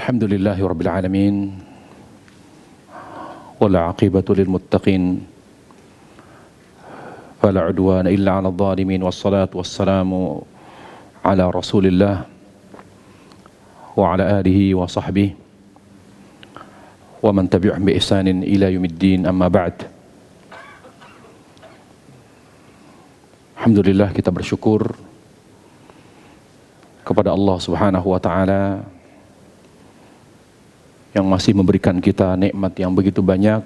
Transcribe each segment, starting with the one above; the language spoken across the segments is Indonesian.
Alhamdulillahi Rabbil Alamin wala aqibatu lil muttaqin fala udwana illa ala dhalimin wassalatu wassalamu ala rasulillah wa ala alihi wa sahbihi wa man tabi'ahum bi ihsanin ila yaumiddin amma ba'd. Alhamdulillah, kita bersyukur kepada Allah Subhanahu wa taala yang masih memberikan kita nikmat yang begitu banyak,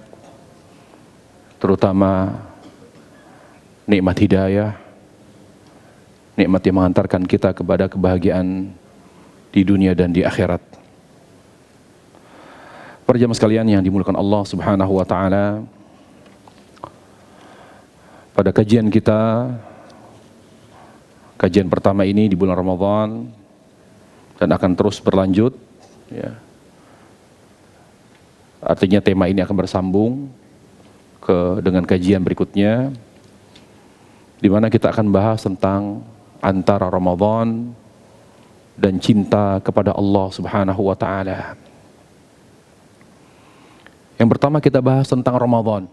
terutama nikmat hidayah, nikmat yang mengantarkan kita kepada kebahagiaan di dunia dan di akhirat. Para jamaah sekalian yang dimuliakan Allah Subhanahu wa taala, pada kajian kita, kajian pertama ini di bulan Ramadan dan akan terus berlanjut, ya. Artinya tema ini akan bersambung dengan kajian berikutnya, di mana kita akan bahas tentang antara Ramadan dan cinta kepada Allah Subhanahu wa taala. Yang pertama kita bahas tentang Ramadan.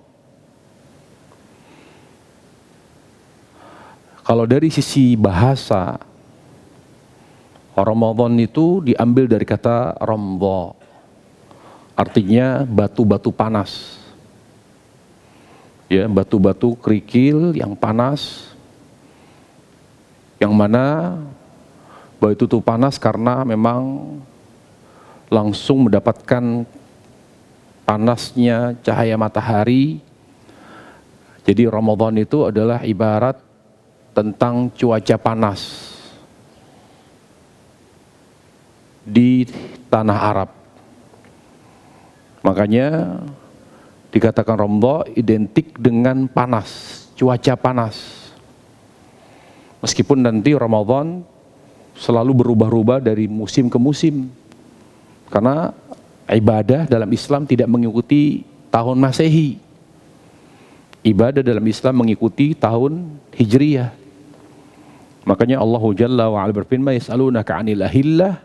Kalau dari sisi bahasa, Ramadan itu diambil dari kata ramdha, artinya batu-batu panas. Ya, batu-batu kerikil yang panas, yang mana batu itu panas karena memang langsung mendapatkan panasnya cahaya matahari. Jadi Ramadan itu adalah ibarat tentang cuaca panas di tanah Arab. Makanya dikatakan ramdha identik dengan panas, cuaca panas. Meskipun nanti Ramadan selalu berubah-ubah dari musim ke musim. Karena ibadah dalam Islam tidak mengikuti tahun Masehi. Ibadah dalam Islam mengikuti tahun Hijriyah. Makanya Allah Jalla wa Ala berfirman, "Yas'alunaka 'anil ahillah,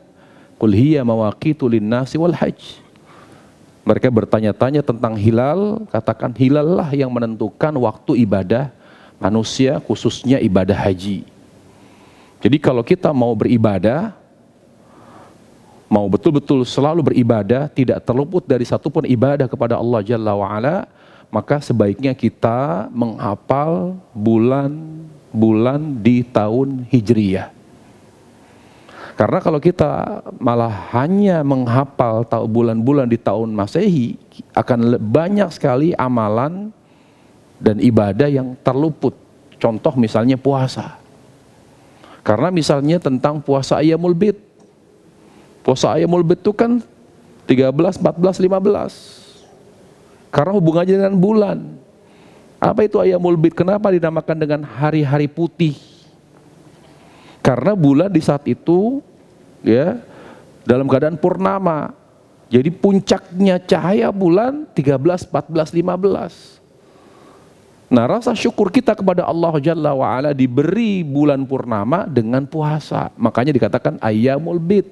qul hiya mawaqitu lin-nasi wal hajj." Mereka bertanya-tanya tentang hilal, katakan hilal lah yang menentukan waktu ibadah manusia, khususnya ibadah haji. Jadi kalau kita mau beribadah, mau betul-betul selalu beribadah, tidak terluput dari satupun ibadah kepada Allah Jalla wa'ala, maka sebaiknya kita menghafal bulan-bulan di tahun Hijriyah. Karena kalau kita malah hanya menghafal bulan-bulan di tahun Masehi, akan banyak sekali amalan dan ibadah yang terluput. Contoh misalnya puasa. Karena misalnya tentang puasa Ayyamul Bid. Puasa Ayyamul Bid itu kan 13, 14, 15. Karena hubungannya dengan bulan. Apa itu Ayyamul Bid? Kenapa dinamakan dengan hari-hari putih? Karena bulan di saat itu, ya, dalam keadaan purnama. Jadi puncaknya cahaya bulan 13, 14, 15. Nah, rasa syukur kita kepada Allah Jalla wa'ala diberi bulan purnama dengan puasa. Makanya dikatakan Ayyamul Bid.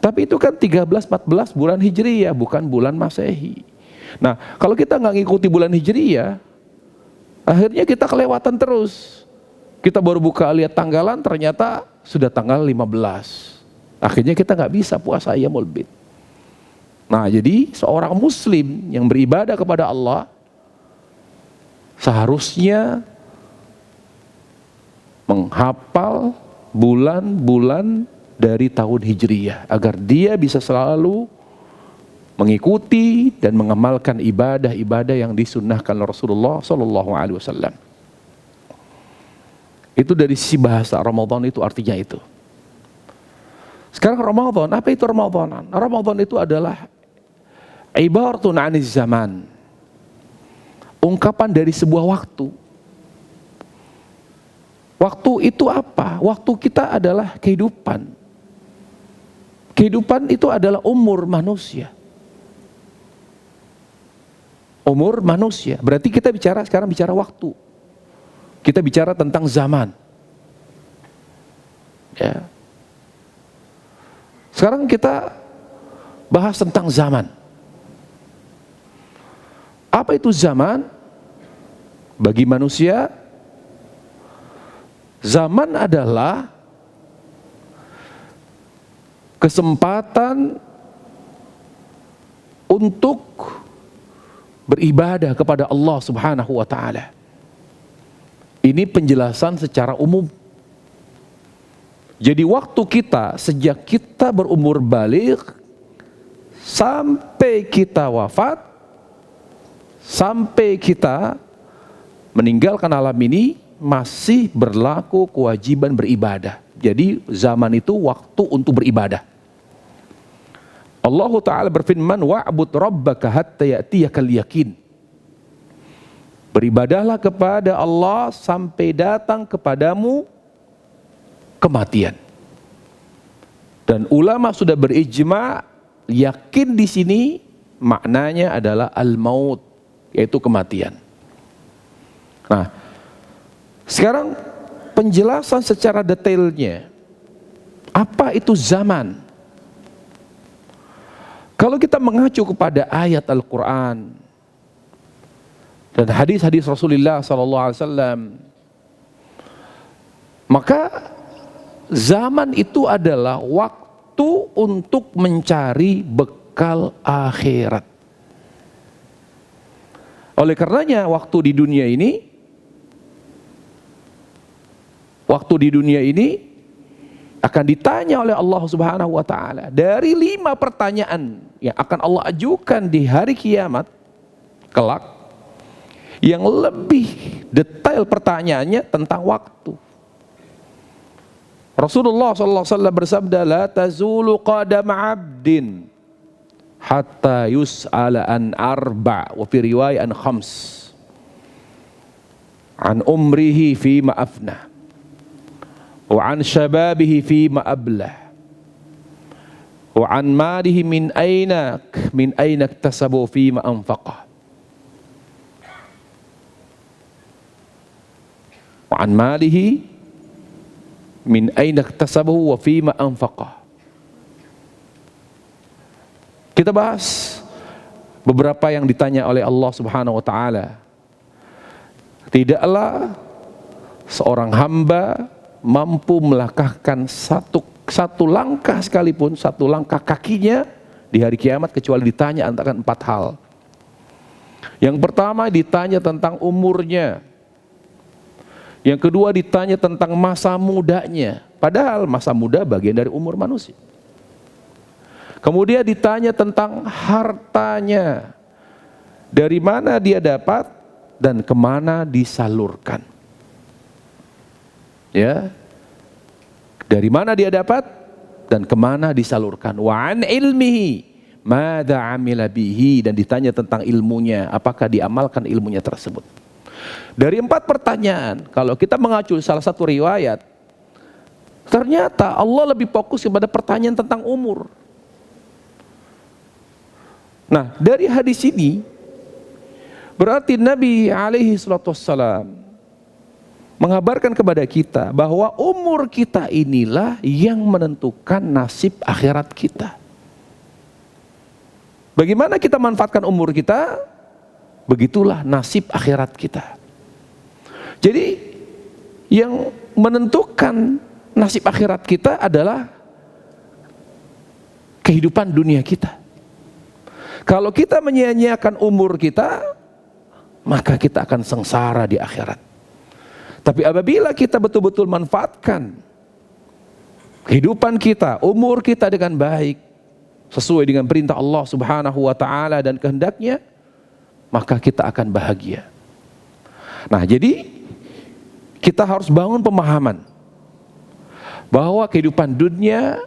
Tapi itu kan 13, 14 bulan Hijriyah, bukan bulan Masehi. Nah, kalau kita nggak ngikuti bulan Hijriyah, akhirnya kita kelewatan terus. Kita baru buka lihat tanggalan, ternyata sudah tanggal 15. Akhirnya kita nggak bisa puasa Ayyamul Bid. Nah, jadi seorang muslim yang beribadah kepada Allah seharusnya menghafal bulan-bulan dari tahun Hijriyah agar dia bisa selalu mengikuti dan mengamalkan ibadah-ibadah yang disunnahkan Rasulullah SAW. Itu dari sisi bahasa Ramadan itu artinya itu. Sekarang Ramadan, apa itu Ramadan? Ramadan itu adalah ibaratun aniz zaman. Ungkapan dari sebuah waktu. Waktu itu apa? Waktu kita adalah kehidupan. Kehidupan itu adalah umur manusia. Umur manusia. Berarti kita sekarang bicara waktu. Kita bicara tentang zaman. Ya. Sekarang kita bahas tentang zaman. Apa itu zaman? Bagi manusia, zaman adalah kesempatan untuk beribadah kepada Allah Subhanahu wa taala. Ini penjelasan secara umum. Jadi waktu kita sejak kita berumur baligh sampai kita wafat, sampai kita meninggalkan alam ini, masih berlaku kewajiban beribadah. Jadi zaman itu waktu untuk beribadah. Allah Ta'ala berfirman, wa'bud rabbaka hatta ya'tiyakal yakin. Beribadahlah kepada Allah sampai datang kepadamu kematian. Dan ulama sudah berijma, yakin di sini maknanya adalah al-maut, yaitu kematian. Nah, sekarang penjelasan secara detailnya, apa itu zaman? Kalau kita mengacu kepada ayat Al-Quran dan hadis-hadis Rasulullah SAW, maka zaman itu adalah waktu untuk mencari bekal akhirat. Oleh karenanya waktu di dunia ini akan ditanya oleh Allah Subhanahu wa taala dari 5 pertanyaan yang akan Allah ajukan di hari kiamat kelak, yang lebih detail pertanyaannya tentang waktu. Rasulullah SAW bersabda, la tazulu qadam 'abdin hatta yus'ala an arba' wa fi riwayat an khams, an umrihi fima afna wa an shababihi fima ablah wa an malihi min aina iktasabu fima anfaqah wa an malihi min aina iktasabu wa fima anfaqah. Kita bahas beberapa yang ditanya oleh Allah Subhanahu wa taala. Tidaklah seorang hamba mampu melangkahkan satu langkah sekalipun, satu langkah kakinya di hari kiamat kecuali ditanya antara 4 hal. Yang pertama ditanya tentang umurnya. Yang kedua ditanya tentang masa mudanya. Padahal masa muda bagian dari umur manusia. Kemudian ditanya tentang hartanya. Dari mana dia dapat dan kemana disalurkan. Ya, dari mana dia dapat dan kemana disalurkan. Wa an ilmihi madza amila bihi, dan ditanya tentang ilmunya, apakah diamalkan ilmunya tersebut. Dari 4 pertanyaan, kalau kita mengacu salah satu riwayat, ternyata Allah lebih fokus kepada pertanyaan tentang umur. Nah, dari hadis ini berarti Nabi alaihi salatu wassalam mengabarkan kepada kita bahwa umur kita inilah yang menentukan nasib akhirat kita. Bagaimana kita manfaatkan umur kita, begitulah nasib akhirat kita. Jadi yang menentukan nasib akhirat kita adalah kehidupan dunia kita. Kalau kita menyia-nyiakan umur kita, maka kita akan sengsara di akhirat. Tapi apabila kita betul-betul manfaatkan kehidupan kita, umur kita dengan baik, sesuai dengan perintah Allah Subhanahu wa taala dan kehendaknya, maka kita akan bahagia. Nah, jadi kita harus bangun pemahaman bahwa kehidupan dunia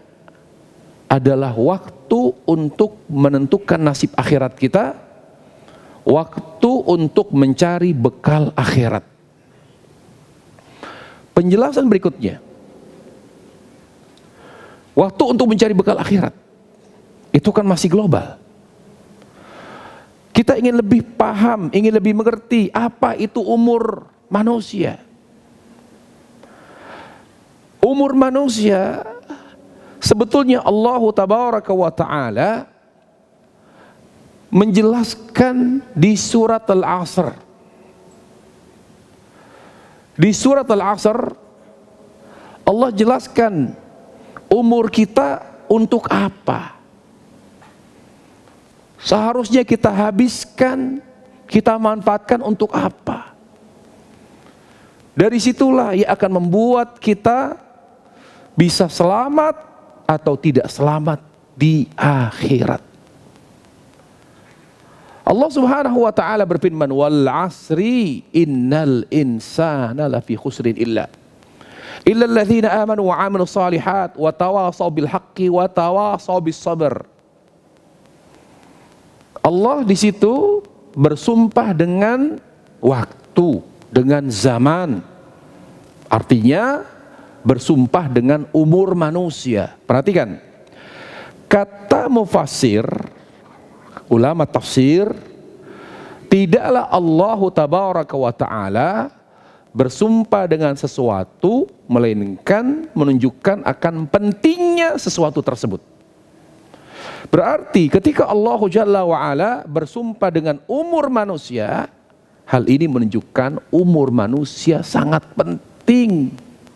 adalah waktu untuk menentukan nasib akhirat kita, waktu untuk mencari bekal akhirat. Penjelasan berikutnya, waktu untuk mencari bekal akhirat itu kan masih global. Kita ingin lebih paham, ingin lebih mengerti apa itu umur manusia. Umur manusia sebetulnya Allah Tabaraka wa Ta'ala menjelaskan di surat Al-Asr. Di surat Al-Asr Allah jelaskan umur kita untuk apa. Seharusnya kita habiskan, kita manfaatkan untuk apa. Dari situlah ia akan membuat kita bisa selamat atau tidak selamat di akhirat. Allah Subhanahu wa taala berfirman, "Wal 'asri innal insana lafi khusrin illa alladzina amanu wa 'amilus shalihat wa tawasaw bil haqqi wa tawasaw bis sabr." Allah di situ bersumpah dengan waktu, dengan zaman. Artinya bersumpah dengan umur manusia. Perhatikan. Kata mufassir, ulama tafsir, tidaklah Allah tabaraka wa ta'ala bersumpah dengan sesuatu melainkan menunjukkan akan pentingnya sesuatu tersebut. Berarti ketika Allah Jalla wa Ala bersumpah dengan umur manusia, hal ini menunjukkan umur manusia sangat penting,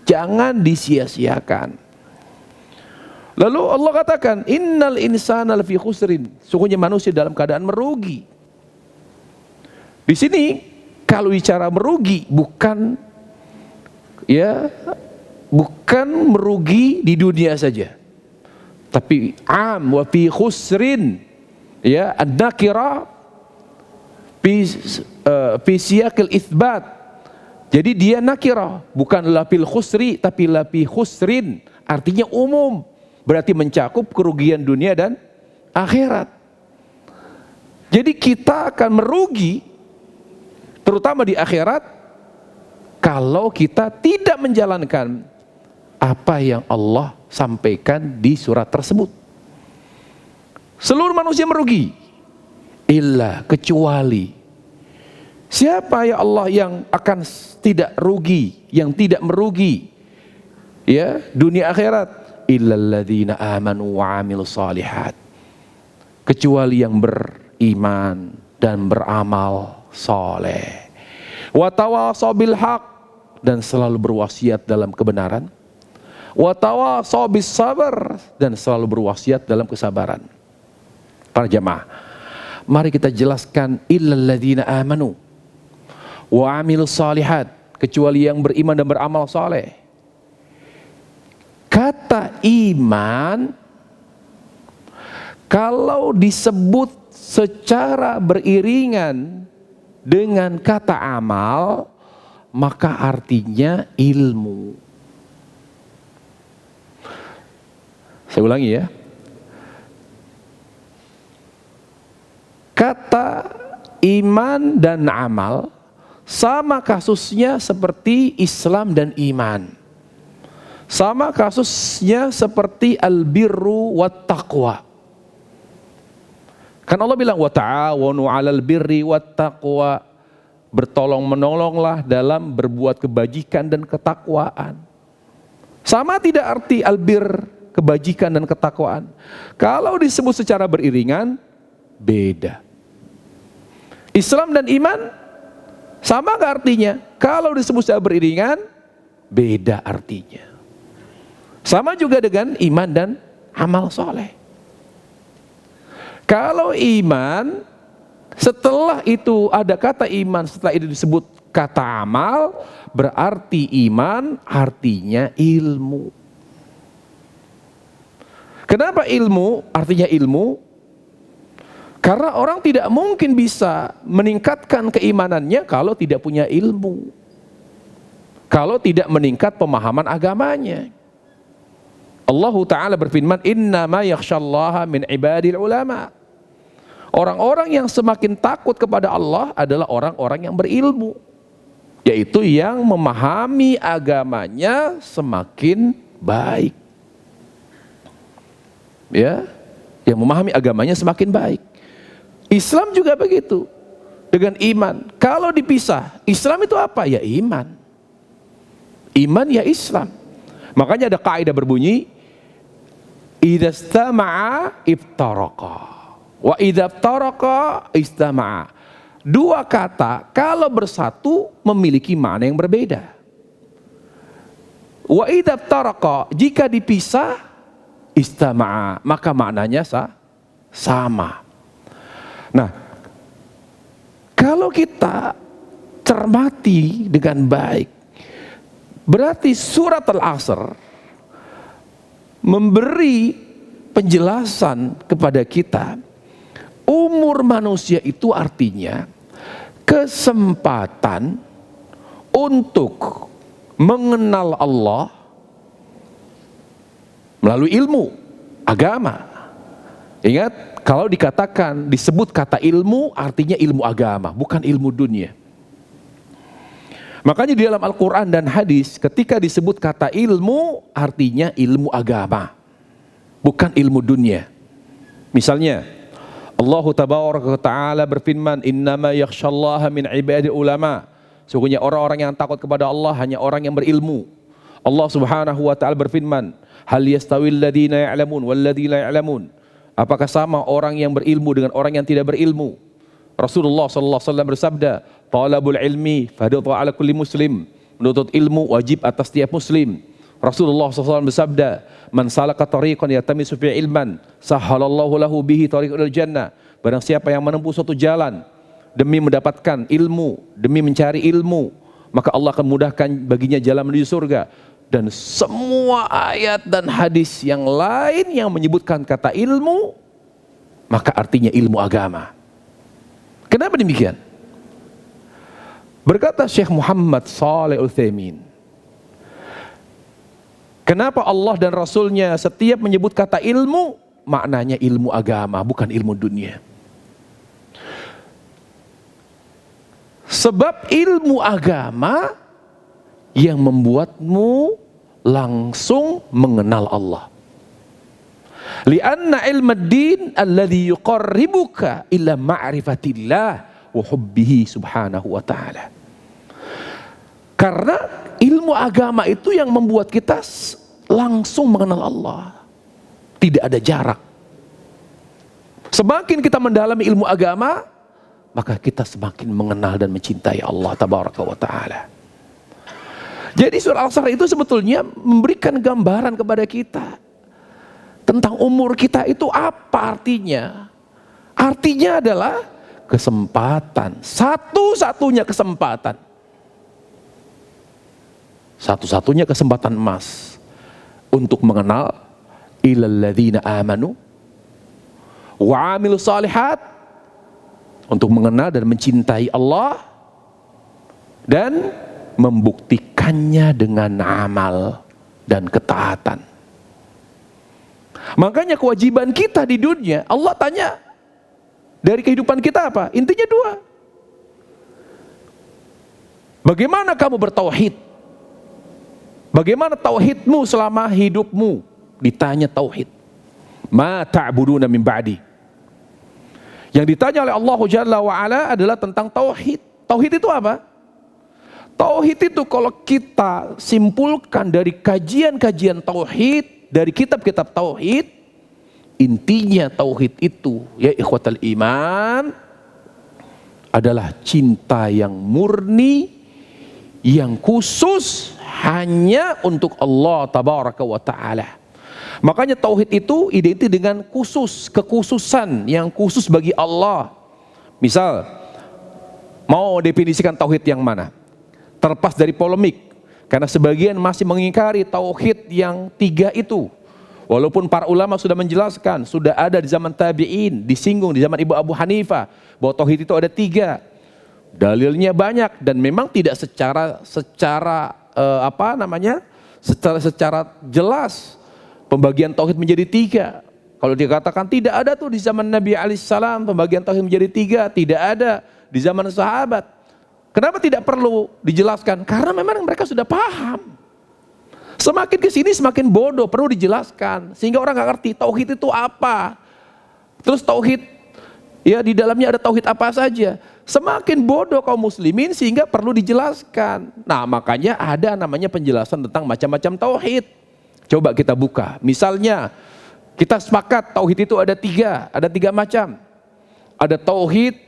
jangan disia-siakan. Lalu Allah katakan, innal insana lafi khusrin, sungguhnya manusia dalam keadaan merugi. Di sini kalau bicara merugi bukan merugi di dunia saja, tapi wa fi khusrin, an-nakira fi siyaqil itsbat. Jadi dia nakirah, bukan lafil khusri tapi lafi khusrin, artinya umum. Berarti mencakup kerugian dunia dan akhirat. Jadi kita akan merugi terutama di akhirat kalau kita tidak menjalankan apa yang Allah sampaikan di surat tersebut. Seluruh manusia merugi, kecuali siapa ya Allah yang akan tidak rugi, yang tidak merugi dunia akhirat? Illalladzina amanu wa 'amilus shalihat, kecuali yang beriman dan beramal soleh. Wa tawasaw bil haq, dan selalu berwasiat dalam kebenaran. Wa tawasaw bis sabr, dan selalu berwasiat dalam kesabaran. Para jamaah, mari kita jelaskan illalladzina amanu wa 'amilus shalihat, kecuali yang beriman dan beramal soleh. Kata iman kalau disebut secara beriringan dengan kata amal, maka artinya ilmu. Saya ulangi ya. Kata iman dan amal sama kasusnya seperti Islam dan iman. Sama kasusnya seperti al-birru wat taqwa. Kan Allah bilang wa ta'awanu 'alal birri wat taqwa, bertolong menolonglah dalam berbuat kebajikan dan ketakwaan. Sama tidak arti albir, kebajikan dan ketakwaan? Kalau disebut secara beriringan, beda. Islam dan iman sama gak artinya? Kalau disebut secara beriringan, beda artinya. Sama juga dengan iman dan amal soleh. Kalau iman, setelah itu ada kata iman, setelah itu disebut kata amal, berarti iman artinya ilmu. Kenapa ilmu artinya ilmu? Karena orang tidak mungkin bisa meningkatkan keimanannya kalau tidak punya ilmu, kalau tidak meningkat pemahaman agamanya. Allah Ta'ala berfirman, innama yakhshallaha min ibadil ulama. Orang-orang yang semakin takut kepada Allah adalah orang-orang yang berilmu, yaitu yang memahami agamanya semakin baik. Yang memahami agamanya semakin baik. Islam juga begitu dengan iman. Kalau dipisah, Islam itu apa? Ya iman. Iman ya Islam. Makanya ada kaidah berbunyi, idza istama'a iftaraqa. Wa idza taraqa istama'a. Dua kata kalau bersatu memiliki makna yang berbeda. Wa idza taraqa, jika dipisah, istama'a, maka maknanya sama. Nah, kalau kita cermati dengan baik, berarti surat Al-Asr memberi penjelasan kepada kita, umur manusia itu artinya kesempatan untuk mengenal Allah melalui ilmu agama. Ingat, kalau dikatakan disebut kata ilmu, artinya ilmu agama, bukan ilmu dunia. Makanya di dalam Al-Quran dan hadis, ketika disebut kata ilmu, artinya ilmu agama, bukan ilmu dunia. Misalnya, Allah Tabaraka wa Ta'ala berfirman, innama yakhshallaha min ibadi ulama. Sesungguhnya orang-orang yang takut kepada Allah hanya orang yang berilmu. Allah Subhanahu wa Ta'ala berfirman, hal yastawil ladina ya'lamun wal ladina ya'lamun. Apakah sama orang yang berilmu dengan orang yang tidak berilmu? Rasulullah sallallahu alaihi wasallam bersabda, talabul ilmi fardhu ala kulli muslim. Menuntut ilmu wajib atas setiap muslim. Rasulullah SAW bersabda, man salaka tariqan yatamisu fi ilman, sahhalallahu lahu bihi tariqan ilal jannah. Barang siapa yang menempuh suatu jalan demi mendapatkan ilmu, demi mencari ilmu, maka Allah akan mudahkan baginya jalan menuju surga. Dan semua ayat dan hadis yang lain yang menyebutkan kata ilmu, maka artinya ilmu agama. Kenapa demikian? Berkata Syekh Muhammad Shalih Al-Utsaimin, kenapa Allah dan Rasulnya setiap menyebut kata ilmu, maknanya ilmu agama, bukan ilmu dunia. Sebab ilmu agama yang membuatmu langsung mengenal Allah. Lianna ilmu din alladhi yuqarribuka ila ma'rifatillah wa hubbihi subhanahu wa ta'ala. Karena ilmu agama itu yang membuat kita langsung mengenal Allah. Tidak ada jarak. Semakin kita mendalami ilmu agama, maka kita semakin mengenal dan mencintai Allah Tabaraka wa Ta'ala. Jadi surah Al-Asr itu sebetulnya memberikan gambaran kepada kita tentang umur kita itu apa artinya. Artinya adalah kesempatan, satu-satunya kesempatan. Satu-satunya kesempatan emas untuk mengenal ilal ladzina amanu wa amilus salihat, untuk mengenal dan mencintai Allah dan membuktikannya dengan amal dan ketaatan. Makanya kewajiban kita di dunia, Allah tanya dari kehidupan kita apa? Intinya dua. Bagaimana kamu bertauhid? Bagaimana tauhidmu selama hidupmu? Ditanya tauhid. Ma ta'buduna min ba'di. Yang ditanya oleh Allah Jalla wa Ala adalah tentang tauhid. Tauhid itu apa? Tauhid itu kalau kita simpulkan dari kajian-kajian tauhid, dari kitab-kitab tauhid, intinya tauhid itu, ya ikhwatal iman, adalah cinta yang murni, yang khusus hanya untuk Allah Tabaraka wa Ta'ala. Makanya tauhid itu identik dengan khusus, kekhususan yang khusus bagi Allah. Misal, mau definisikan tauhid yang mana? Terlepas dari polemik, karena sebagian masih mengingkari tauhid yang tiga itu. Walaupun para ulama sudah menjelaskan, sudah ada di zaman tabi'in, disinggung di zaman Ibu Abu Hanifah, bahwa tauhid itu ada tiga. Dalilnya banyak dan memang tidak secara jelas pembagian tauhid menjadi tiga. Kalau dikatakan tidak ada tuh di zaman Nabi alaihissalam pembagian tauhid menjadi tiga, tidak ada di zaman sahabat. Kenapa tidak perlu dijelaskan? Karena memang mereka sudah paham. Semakin kesini semakin bodoh, perlu dijelaskan sehingga orang nggak ngerti tauhid itu apa. Terus tauhid, ya di dalamnya ada tauhid apa saja. Semakin bodoh kaum muslimin sehingga perlu dijelaskan. Nah makanya ada namanya penjelasan tentang macam-macam tauhid. Coba kita buka. Misalnya kita sepakat tauhid itu ada tiga macam. ada tauhid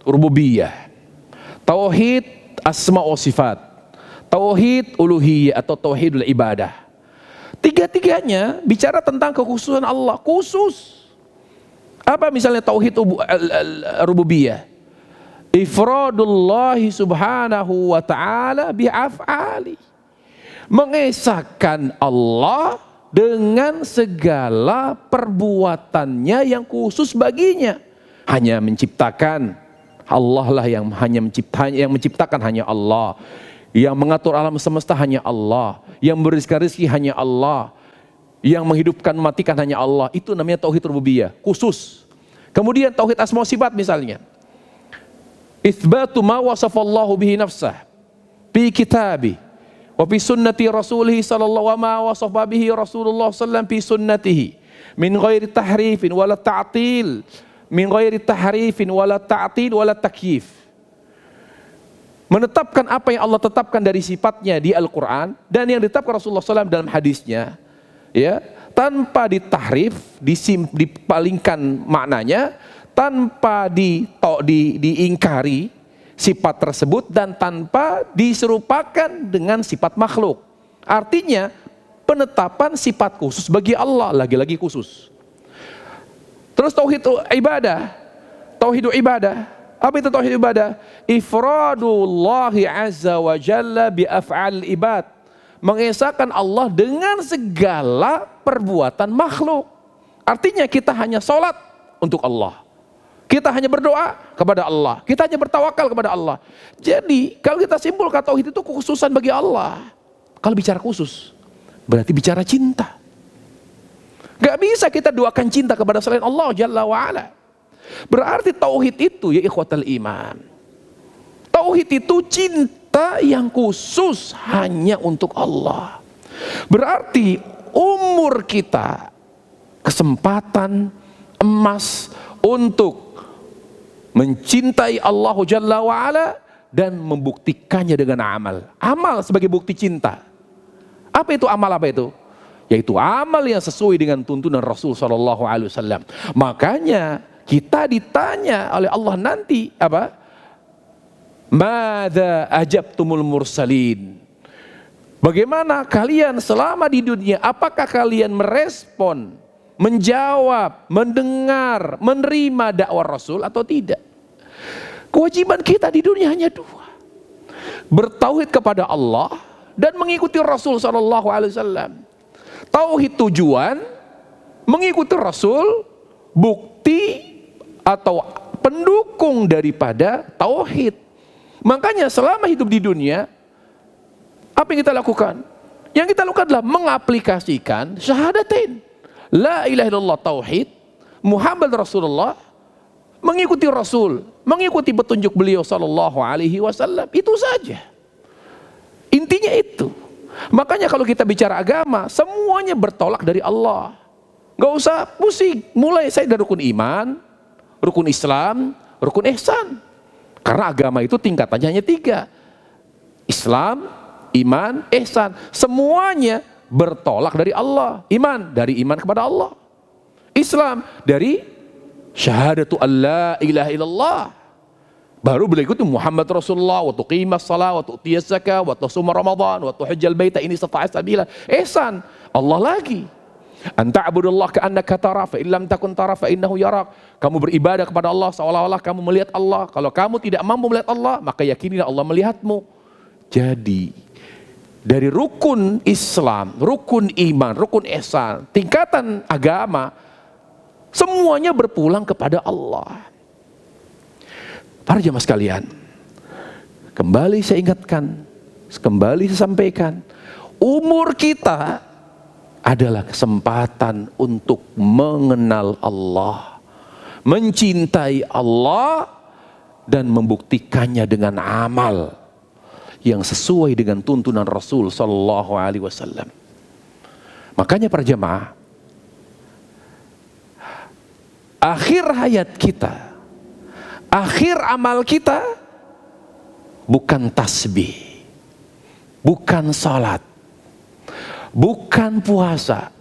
rububiyah, tauhid asma wa sifat, tauhid uluhiyah atau tauhidul ibadah. Tiga-tiganya bicara tentang kekhususan Allah, khusus. Apa misalnya tauhid rububiyah? Ifradullahi subhanahu wa ta'ala bi'af'ali. Mengesahkan Allah dengan segala perbuatannya yang khusus baginya. Hanya menciptakan, Allah lah yang menciptakan hanya Allah. Yang mengatur alam semesta hanya Allah. Yang memberikan rezeki hanya Allah. Yang menghidupkan mematikan hanya Allah. Itu namanya tauhid rububiyah, khusus. Kemudian tauhid asma wa sifat misalnya. Itsbatu ma wasafallahu bihi nafsah fi kitabih wa fi sunnati rasulih sallallahu wa ma wasafa bihi Rasulullah sallallahu fi sunnatihi min ghairi tahrifin wala ta'til, min ghairi tahrifin wala ta'til wala takyif. Menetapkan apa yang Allah tetapkan dari sifatnya di Al-Quran dan yang ditetapkan Rasulullah SAW dalam hadisnya, ya, tanpa ditahrif, dipalingkan maknanya, tanpa diingkari sifat tersebut dan tanpa diserupakan dengan sifat makhluk. Artinya penetapan sifat khusus bagi Allah, lagi-lagi khusus. Terus tauhid ibadah. Tauhid ibadah. Apa itu tauhid ibadah? Ifradullahi azza wa jalla bi af'al ibad. Mengesahkan Allah dengan segala perbuatan makhluk. Artinya kita hanya sholat untuk Allah. Kita hanya berdoa kepada Allah. Kita hanya bertawakal kepada Allah. Jadi kalau kita simpulkan tauhid itu kekhususan bagi Allah. Kalau bicara khusus, berarti bicara cinta. Gak bisa kita doakan cinta kepada selain Allah Jalla wa'ala. Berarti tauhid itu ya ikhwatal iman. Tauhid itu cinta yang khusus hanya untuk Allah. Berarti umur kita, kesempatan emas untuk mencintai Allah Jalla wa'ala dan membuktikannya dengan amal. Amal sebagai bukti cinta. Apa itu amal, apa itu? Yaitu amal yang sesuai dengan tuntunan Rasul SAW. Makanya kita ditanya oleh Allah nanti apa? Madza ajabtumul mursalin? Bagaimana kalian selama di dunia? Apakah kalian merespon, menjawab, mendengar, menerima dakwah Rasul atau tidak? Kewajiban kita di dunia hanya dua. Bertauhid kepada Allah dan mengikuti Rasul SAW. Tauhid tujuan, mengikuti Rasul, bukti atau pendukung daripada tauhid. Makanya selama hidup di dunia, apa yang kita lakukan? Yang kita lakukan adalah mengaplikasikan syahadatain. La ilaha illallah tauhid, Muhammad Rasulullah, mengikuti Rasul, mengikuti petunjuk beliau sallallahu alaihi wasallam. Itu saja. Intinya itu. Makanya kalau kita bicara agama, semuanya bertolak dari Allah. Gak usah pusing. Mulai saya dari rukun iman, rukun Islam, rukun ihsan. Karena agama itu tingkatannya hanya 3. Islam, iman, ihsan. Semuanya bertolak dari Allah. Iman dari iman kepada Allah. Islam dari syahadatu alla ilaha illallah. Baru berikutnya Muhammad Rasulullah, wa tuqimas shalah, wa tu'tiyaz zakah, wa tasuma Ramadan, wa tuhajjal baita ini istata'ta sabila. Ihsan, Allah lagi. Anta abudullah ka'annaka tara fa illam takun tara fa innahu yarak. Kamu beribadah kepada Allah seolah-olah kamu melihat Allah. Kalau kamu tidak mampu melihat Allah, maka yakinilah Allah melihatmu. Jadi dari rukun Islam, rukun iman, rukun ihsan, tingkatan agama, semuanya berpulang kepada Allah. Para jemaah sekalian, kembali saya ingatkan, kembali saya sampaikan, umur kita adalah kesempatan untuk mengenal Allah, mencintai Allah, dan membuktikannya dengan amal yang sesuai dengan tuntunan Rasul Sallallahu Alaihi Wasallam. Makanya para jemaah, akhir hayat kita, akhir amal kita bukan tasbih, bukan salat, bukan puasa,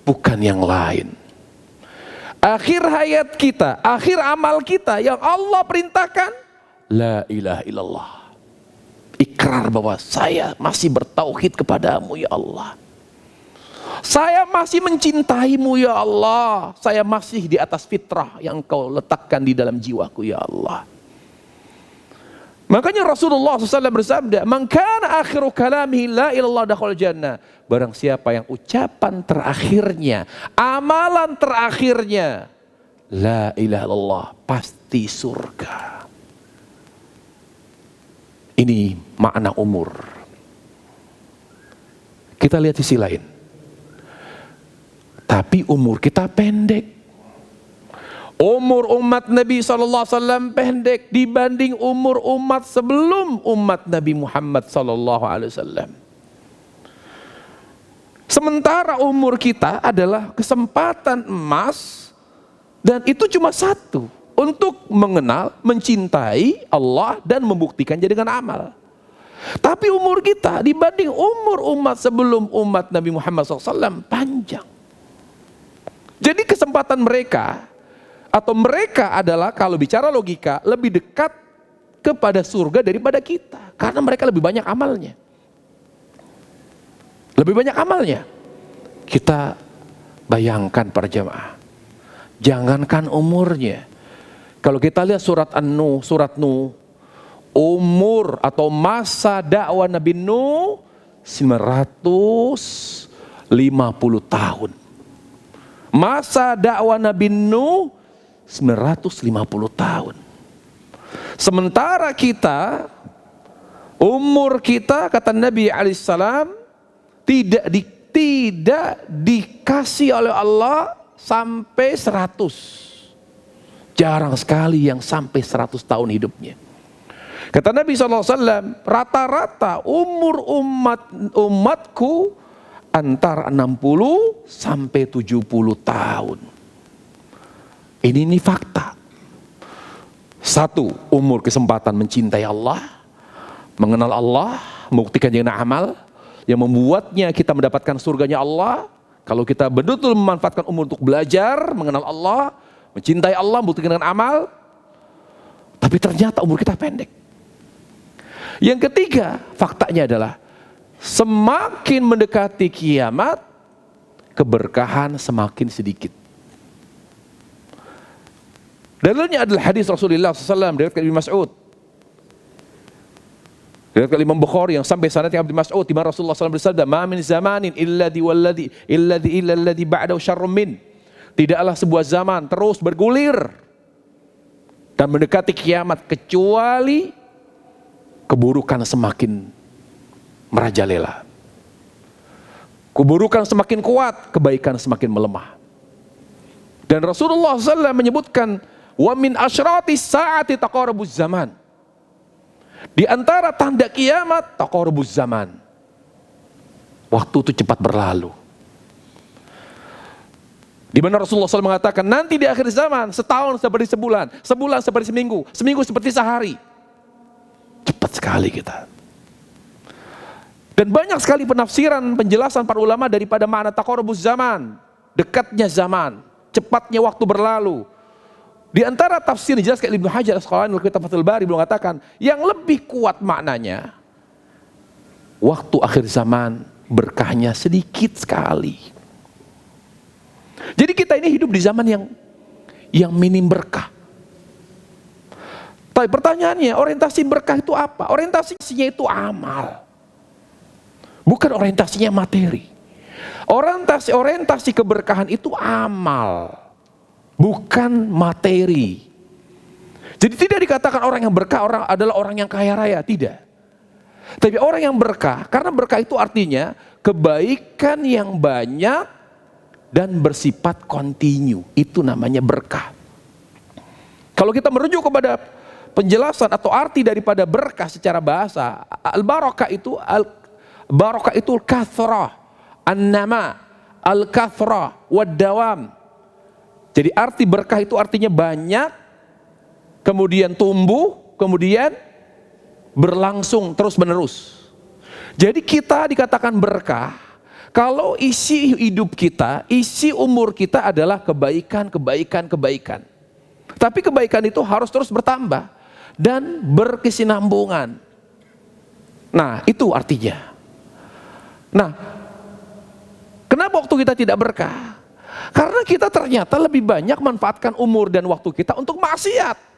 bukan yang lain. akhir hayat kita, akhir amal kita yang Allah perintahkan, la ilaha illallah. Ikrar bahwa saya masih bertauhid kepadamu ya Allah. Saya masih mencintaimu ya Allah. Saya masih di atas fitrah yang Engkau letakkan di dalam jiwaku ya Allah. Makanya Rasulullah SAW bersabda, "Man kana akhiru kalamihi la ilallah dakhul jannah." Barang siapa yang ucapan terakhirnya, amalan terakhirnya, la ilaha illallah, pasti surga. Ini makna umur. Kita lihat sisi lain. Tapi umur kita pendek. Umur umat Nabi SAW pendek dibanding umur umat sebelum umat Nabi Muhammad SAW. Sementara umur kita adalah kesempatan emas, dan itu cuma satu, untuk mengenal, mencintai Allah dan membuktikannya dengan amal. Tapi umur kita dibanding umur umat sebelum umat Nabi Muhammad SAW panjang. Jadi kesempatan mereka, atau mereka adalah, kalau bicara logika, lebih dekat kepada surga daripada kita. Karena mereka lebih banyak amalnya. Lebih banyak amalnya. Kita bayangkan para jamaah, jangankan umurnya. Kalau kita lihat surat Nuh, umur atau masa dakwah Nabi Nuh 950 tahun. Masa dakwah Nabi Nuh 950 tahun. Sementara kita, umur kita, kata Nabi alaihissalam, tidak dikasih oleh Allah sampai 100. Jarang sekali yang sampai 100 tahun hidupnya. Kata Nabi SAW, rata-rata umur umatku antara 60 sampai 70 tahun. Ini fakta. Satu, umur kesempatan mencintai Allah, mengenal Allah, membuktikan dengan amal, yang membuatnya kita mendapatkan surganya Allah. Kalau kita betul-betul memanfaatkan umur untuk belajar, mengenal Allah, mencintai Allah, membuktikan dengan amal. Tapi ternyata umur kita pendek. Yang ketiga, faktanya adalah semakin mendekati kiamat, keberkahan semakin sedikit. Dalilnya adalah hadis Rasulullah SAW dari Ibnu Mas'ud. Dari Imam Bukhari yang sampai sanadnya Ibnu Mas'ud, di mana Rasulullah SAW bersabda, "Ma min zamanin illa alladhi ba'dahu syarrun min." Tidaklah sebuah zaman terus bergulir dan mendekati kiamat kecuali keburukan semakin merajalela. Keburukan semakin kuat, kebaikan semakin melemah. Dan Rasulullah SAW menyebutkan, wa min asyratis saati taqarubuz zaman. Di antara tanda kiamat, taqarubuz zaman. Waktu itu cepat berlalu. Di mana Rasulullah SAW mengatakan, nanti di akhir zaman, setahun seperti sebulan, sebulan seperti seminggu, seminggu seperti sehari. Cepat sekali kita. Dan banyak sekali penafsiran, penjelasan para ulama daripada makna taqarubuz zaman, dekatnya zaman, cepatnya waktu berlalu. Di antara tafsir dijelaskan Ibnu Hajar Al-Asqalani dalam kitab Fathul Bari, beliau mengatakan, yang lebih kuat maknanya, waktu akhir zaman berkahnya sedikit sekali. Jadi kita ini hidup di zaman yang minim berkah. Tapi pertanyaannya, orientasi berkah itu apa? Orientasinya itu amal. Bukan orientasinya materi. Orientasi keberkahan itu amal, bukan materi. Jadi tidak dikatakan orang yang berkah adalah orang yang kaya raya, tidak. Tapi orang yang berkah, karena berkah itu artinya kebaikan yang banyak dan bersifat kontinu, itu namanya berkah. Kalau kita merujuk kepada penjelasan atau arti daripada berkah secara bahasa, al-barakah itu al-kathrah, an-nama, al-kathrah, wad-dawam. Jadi arti berkah itu artinya banyak, kemudian tumbuh, kemudian berlangsung terus menerus. Jadi kita dikatakan berkah Kalau isi hidup kita, isi umur kita adalah kebaikan, kebaikan, kebaikan. Tapi kebaikan itu harus terus bertambah dan berkesinambungan. Nah, itu artinya. Nah, kenapa waktu kita tidak berkah? Karena kita ternyata lebih banyak manfaatkan umur dan waktu kita untuk maksiat.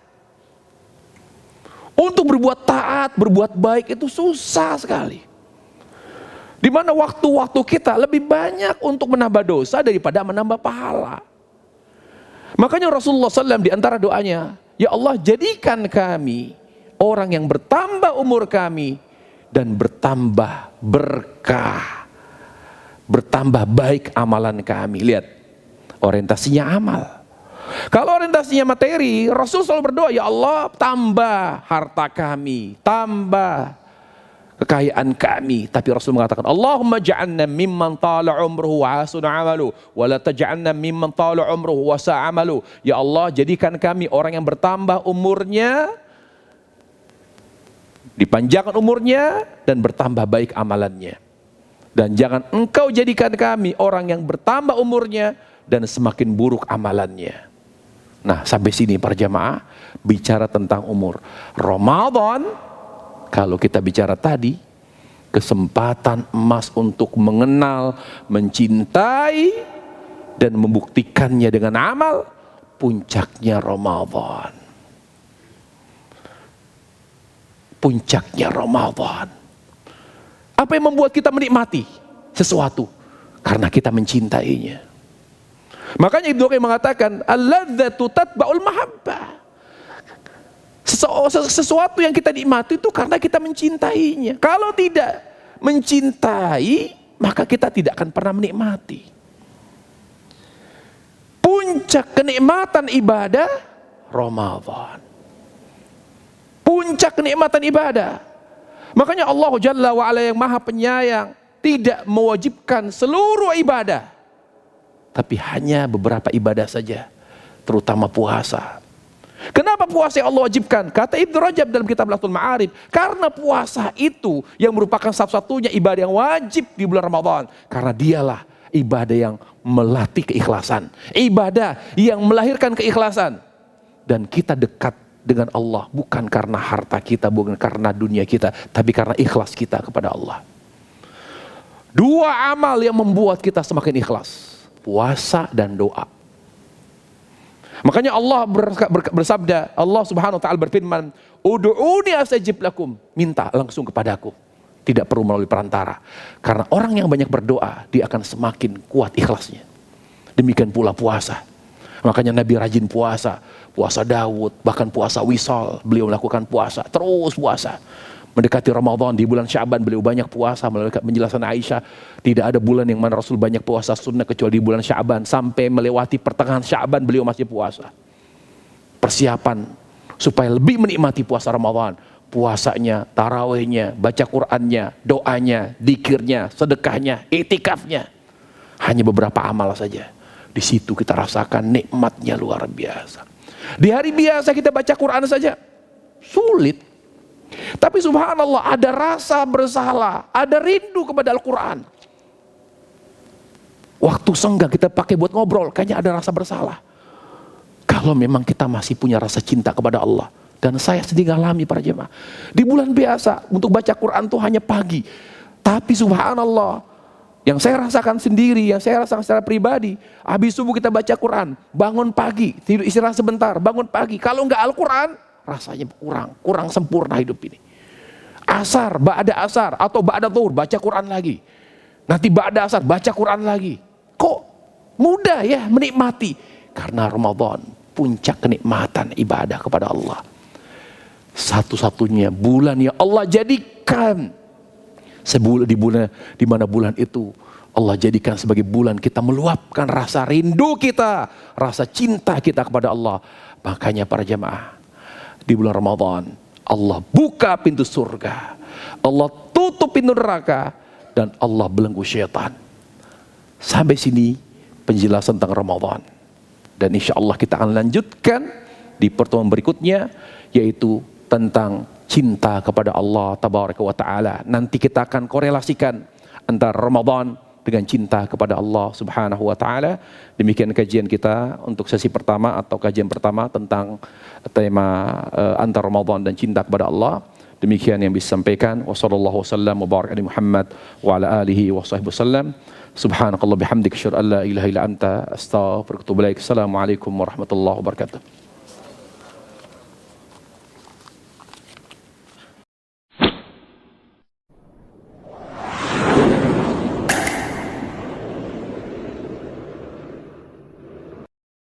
Untuk berbuat taat, berbuat baik itu susah sekali. Di mana waktu-waktu kita lebih banyak untuk menambah dosa daripada menambah pahala. Makanya Rasulullah SAW di antara doanya, ya Allah jadikan kami orang yang bertambah umur kami dan bertambah berkah, bertambah baik amalan kami. Lihat, orientasinya amal. Kalau orientasinya materi, Rasul selalu berdoa, ya Allah tambah harta kami, tambah kekayaan kami. Tapi Rasul mengatakan, Allahumma ja'alna mimman tala umruhu wa hasuna amalu wa la taj'alna mimman tala umruhu wa sa'a amalu. Ya Allah, jadikan kami orang yang bertambah umurnya, dipanjangkan umurnya dan bertambah baik amalannya. Dan jangan engkau jadikan kami orang yang bertambah umurnya dan semakin buruk amalannya. Nah, sampai sini para jamaah bicara tentang umur. Ramadan, kalau kita bicara tadi, kesempatan emas untuk mengenal, mencintai, dan membuktikannya dengan amal, puncaknya Ramadan. Puncaknya Ramadan. Apa yang membuat kita menikmati sesuatu? Karena kita mencintainya. Makanya Ibnu Qayyim mengatakan, al-ladzatu tatba'ul mahabbah. Sesuatu yang kita nikmati itu karena kita mencintainya. Kalau tidak mencintai, maka kita tidak akan pernah menikmati. Puncak kenikmatan ibadah, Ramadan. Puncak kenikmatan ibadah. Makanya Allah Jalla wa'ala yang maha penyayang tidak mewajibkan seluruh ibadah, tapi hanya beberapa ibadah saja, terutama puasa. Kenapa puasa yang Allah wajibkan? Kata Ibnu Rajab dalam kitab Lathul Ma'arif, karena puasa itu yang merupakan satu-satunya ibadah yang wajib di bulan Ramadan. Karena dialah ibadah yang melatih keikhlasan, ibadah yang melahirkan keikhlasan. Dan kita dekat dengan Allah bukan karena harta kita, bukan karena dunia kita, tapi karena ikhlas kita kepada Allah. Dua amal yang membuat kita semakin ikhlas, puasa dan doa. Makanya Allah bersabda, Allah Subhanahu wa taala berfirman, "Ud'uni astajib lakum." Minta langsung kepadaku. Tidak perlu melalui perantara. Karena orang yang banyak berdoa, dia akan semakin kuat ikhlasnya. Demikian pula puasa. Makanya Nabi rajin puasa, puasa Daud, bahkan puasa Wisal, beliau melakukan puasa, terus puasa. Mendekati Ramadan di bulan Sya'ban beliau banyak puasa. Melalui penjelasan Aisyah, tidak ada bulan yang mana Rasul banyak puasa sunnah kecuali di bulan Sya'ban. Sampai melewati pertengahan Sya'ban beliau masih puasa. Persiapan supaya lebih menikmati puasa Ramadan. Puasanya, tarawihnya, baca Qur'annya, doanya, dzikirnya, sedekahnya, iktikafnya. Hanya beberapa amal saja. Di situ kita rasakan nikmatnya luar biasa. Di hari biasa kita baca Qur'an saja sulit. Tapi subhanallah ada rasa bersalah, ada rindu kepada Al-Quran. Waktu senggang kita pakai buat ngobrol, kayaknya ada rasa bersalah. Kalau memang kita masih punya rasa cinta kepada Allah. Dan saya sedih ngalami para jemaah. Di bulan biasa untuk baca Quran itu hanya pagi. Tapi subhanallah, yang saya rasakan sendiri, yang saya rasakan secara pribadi, habis subuh kita baca Quran, bangun pagi, tidur istirahat sebentar, bangun pagi. Kalau enggak Al-Quran, rasanya kurang sempurna hidup ini. Asar, ba'da asar atau ba'da zuhur baca Quran lagi. Nanti ba'da asar baca Quran lagi. Kok mudah ya menikmati? Karena Ramadan puncak kenikmatan ibadah kepada Allah. Satu-satunya bulan yang Allah jadikan di mana bulan itu Allah jadikan sebagai bulan kita meluapkan rasa rindu kita, rasa cinta kita kepada Allah. Makanya para jemaah, di bulan Ramadan Allah buka pintu surga, Allah tutup pintu neraka, dan Allah belenggu syaitan. Sampai sini penjelasan tentang Ramadan. Dan insya Allah kita akan lanjutkan di pertemuan berikutnya, yaitu tentang cinta kepada Allah Tabaraka wa Ta'ala. Nanti kita akan korelasikan antara Ramadan dengan cinta kepada Allah Subhanahu wa taala. Demikian kajian kita untuk sesi pertama atau kajian pertama tentang tema antara Ramadan dan cinta kepada Allah. Demikian yang bisa disampaikan. Wassallallahu wasallam wa baraka ala Muhammad wa ala alihi wa sahbihi wasallam. Subhanakallah bihamdika asyhadu an la ilaha illa anta astaghfiruka wa atubu ilaik. Assalamualaikum warahmatullahi wabarakatuh.